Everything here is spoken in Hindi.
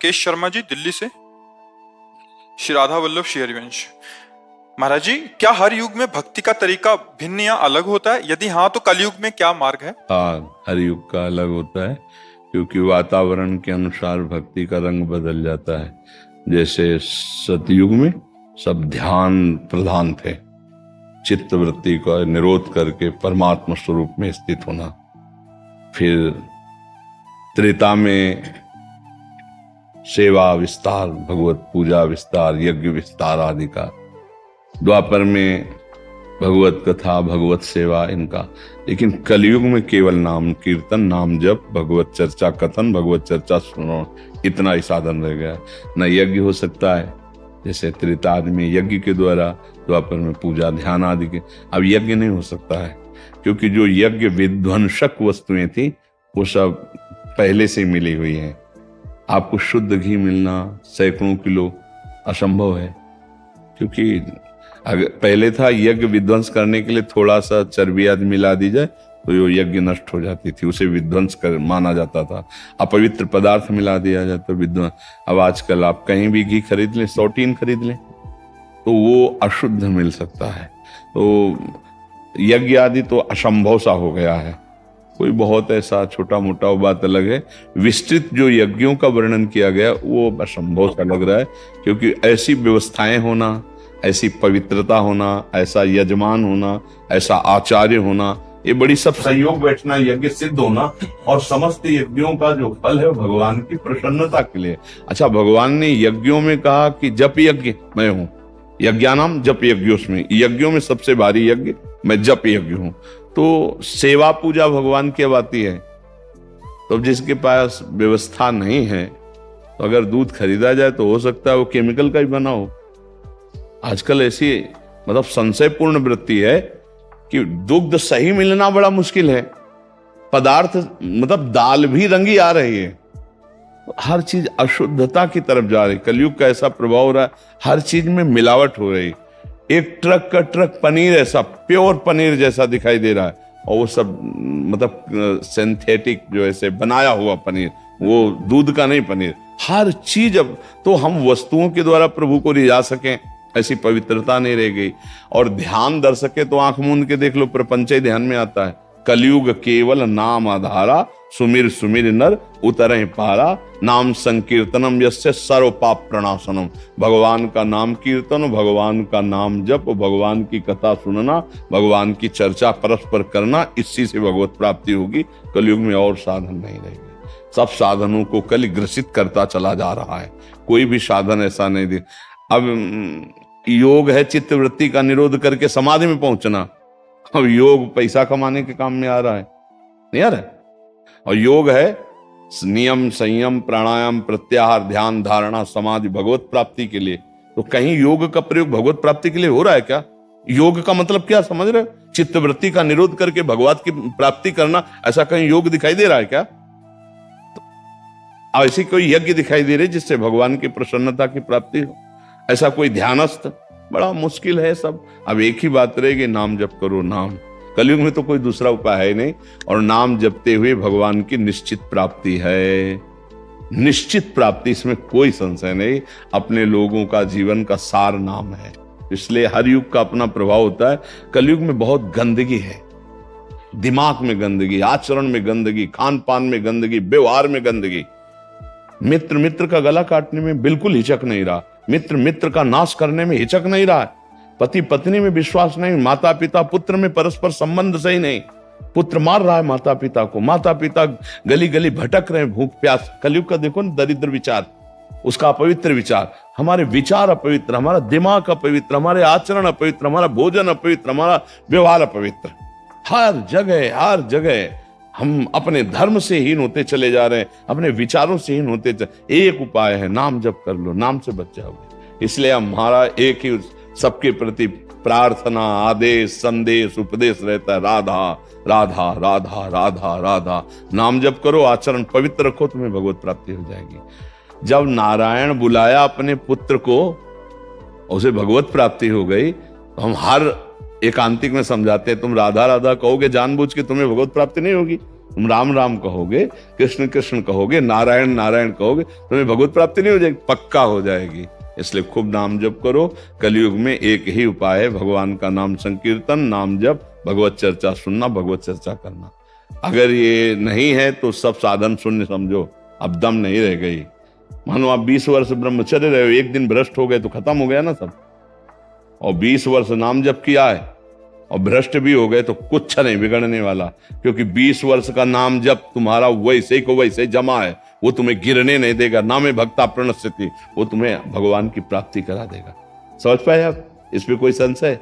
राकेश शर्मा जी, दिल्ली से। श्री राधा वल्लभ श्री हरिवंश। महाराज जी, क्या हर युग में भक्ति का तरीका भिन्न या अलग होता है? यदि हाँ, तो कलयुग में क्या मार्ग है? हाँ, हर युग का अलग होता है, क्योंकि वातावरण के अनुसार भक्ति का रंग बदल जाता है। जैसे सतयुग में सब ध्यान प्रधान थे, चित्त वृत्ति का निरोध करके परमात्मा स्वरूप में स्थित होना। फिर त्रेता में सेवा विस्तार, भगवत पूजा विस्तार, यज्ञ विस्तार आदि का। द्वापर में भगवत कथा, भगवत सेवा इनका। लेकिन कलयुग में केवल नाम कीर्तन, नाम जप, भगवत चर्चा कथन, भगवत चर्चा श्रवण, इतना ही साधन रह गया। न यज्ञ हो सकता है, जैसे त्रेता आदि में यज्ञ के द्वारा, द्वापर में पूजा ध्यान आदि के। अब यज्ञ नहीं हो सकता है, क्योंकि जो यज्ञ विध्वंसक वस्तुएं थी वो सब पहले से मिली हुई हैं। आपको शुद्ध घी मिलना सैकड़ों किलो असंभव है, क्योंकि अगर पहले था यज्ञ विध्वंस करने के लिए थोड़ा सा चर्बी आदि मिला दी जाए तो यो यज्ञ नष्ट हो जाती थी, उसे विध्वंस कर माना जाता था। अपवित्र पदार्थ मिला दिया जाए तो विध्वंस। अब आजकल आप कहीं भी घी खरीद लें, 100 टीन खरीद लें, तो वो अशुद्ध मिल सकता है। तो यज्ञ आदि तो असंभव सा हो गया है। कोई बहुत ऐसा छोटा मोटा वो बात अलग है, विस्तृत जो यज्ञों का वर्णन किया गया वो असंभव सा लग रहा है, क्योंकि ऐसी व्यवस्थाएं होना, ऐसी पवित्रता होना, ऐसा यजमान होना, ऐसा आचार्य होना, ये बड़ी सब संयोग बैठना, यज्ञ सिद्ध होना, और समस्त यज्ञों का जो फल है भगवान की प्रसन्नता के लिए। अच्छा, भगवान ने यज्ञों में कहा कि जप यज्ञ मैं हूं, यज्ञानाम जप यज्ञोस्मि, यज्ञों में सबसे भारी यज्ञ मैं जप यज्ञ हूं। तो सेवा पूजा भगवान की अब आती है। तो जिसके पास व्यवस्था नहीं है, तो अगर दूध खरीदा जाए तो हो सकता है वो केमिकल का ही बना हो। आजकल ऐसी मतलब संशयपूर्ण वृत्ति है कि दुग्ध सही मिलना बड़ा मुश्किल है। पदार्थ मतलब दाल भी रंगी आ रही है, हर चीज अशुद्धता की तरफ जा रही। कलयुग का ऐसा प्रभाव हो रहा है, हर चीज में मिलावट हो रही। एक ट्रक का ट्रक पनीर ऐसा प्योर पनीर जैसा दिखाई दे रहा है, और वो सब मतलब सिंथेटिक जो ऐसे बनाया हुआ पनीर, वो दूध का नहीं पनीर। हर चीज अब तो हम वस्तुओं के द्वारा प्रभु को रिझा सकें, ऐसी पवित्रता नहीं रह गई। और ध्यान दर सके तो आंख मूंद के देख लो, प्रपंच ध्यान में आता है। कलयुग केवल नाम आधारा, सुमिर सुमिर नर उतरे पारा, नाम संकीर्तनम यस्य सर्व पाप प्रणाशनम। भगवान का नाम कीर्तन, भगवान का नाम जप, भगवान की कथा सुनना, भगवान की चर्चा परस्पर करना, इसी से भगवत प्राप्ति होगी। कलयुग में और साधन नहीं रहेंगे। सब साधनों को कल ग्रसित करता चला जा रहा है, कोई भी साधन ऐसा नहीं दे। अब योग है चित्त वृत्ति का निरोध करके समाधि में पहुंचना। अब योग पैसा कमाने के काम में आ रहा है, नहीं आ रहा है। और योग है नियम संयम प्राणायाम प्रत्याहार ध्यान धारणा समाधि, भगवत प्राप्ति के लिए। तो कहीं योग का प्रयोग भगवत प्राप्ति के लिए हो रहा है क्या? योग का मतलब क्या समझ रहे? चित्त वृत्ति का निरोध करके भगवत की प्राप्ति करना, ऐसा कहीं योग दिखाई दे रहा है क्या? तो ऐसी कोई यज्ञ दिखाई दे रही जिससे भगवान की प्रसन्नता की प्राप्ति हो? ऐसा कोई ध्यानस्थ? बड़ा मुश्किल है सब। अब एक ही बात रहेगी, नाम जप करो। नाम कलयुग में तो कोई दूसरा उपाय है नहीं, और नाम जपते हुए भगवान की निश्चित प्राप्ति है। निश्चित प्राप्ति, इसमें कोई संशय नहीं। अपने लोगों का जीवन का सार नाम है, इसलिए हर युग का अपना प्रभाव होता है। कलयुग में बहुत गंदगी है, दिमाग में गंदगी, आचरण में गंदगी, खान पान में गंदगी, व्यवहार में गंदगी। मित्र मित्र का गला काटने में बिल्कुल हिचक नहीं रहा, मित्र मित्र का नाश करने में हिचक नहीं रहा, पति पत्नी में विश्वास नहीं, माता पिता पुत्र में परस्पर संबंध सही नहीं, पुत्र मार रहा है माता पिता को, माता पिता गली गली भटक रहे हैं भूख प्यास। कलयुग का देखो ना, दरिद्र विचार, उसका अपवित्र विचार। हमारे विचार अपवित्र, हमारा दिमाग अपवित्र, हमारे आचरण अपवित्र, हमारा भोजन अपवित्र, हमारा व्यवहार अपवित्र। हर जगह हम अपने धर्म से हीन होते चले जा रहे हैं, अपने विचारों से हीन होते एक उपाय है, नाम जप कर लो, नाम से बच जाओगे। इसलिए हमारा एक ही सबके प्रति प्रार्थना, आदेश, संदेश, उपदेश रहता है, राधा राधा राधा राधा राधा। नाम जप करो, आचरण पवित्र रखो, तुम्हें भगवत प्राप्ति हो जाएगी। जब नारायण बुलाया अपने पुत्र को, उसे भगवत प्राप्ति हो गई। तो हम हर एकांतिक में समझाते हैं, तुम राधा राधा कहोगे जानबूझ के, तुम्हें भगवत प्राप्ति नहीं होगी। तुम राम राम कहोगे, कृष्ण कृष्ण कहोगे, नारायण नारायण कहोगे, तुम्हें भगवत प्राप्ति नहीं हो जाएगी? पक्का हो जाएगी। इसलिए खूब नाम जप करो। कलयुग में एक ही उपाय है, भगवान का नाम संकीर्तन, नाम जप, भगवत चर्चा सुनना, भगवत चर्चा करना। अगर ये नहीं है तो सब साधन शून्य समझो, अब दम नहीं रह गई। मानो आप 20 वर्ष ब्रह्मचर्य रहे हो, एक दिन भ्रष्ट हो गए तो खत्म हो गया ना सब। और 20 वर्ष नाम जप किया है और भ्रष्ट भी हो गए तो कुछ नहीं बिगड़ने वाला, क्योंकि 20 वर्ष का नाम जप तुम्हारा वैसे ही को वैसे जमा है, वो तुम्हें गिरने नहीं देगा। नामे भक्ता प्रणश्यति, वो तुम्हें भगवान की प्राप्ति करा देगा। समझ पाए आप? इस पे कोई संशय?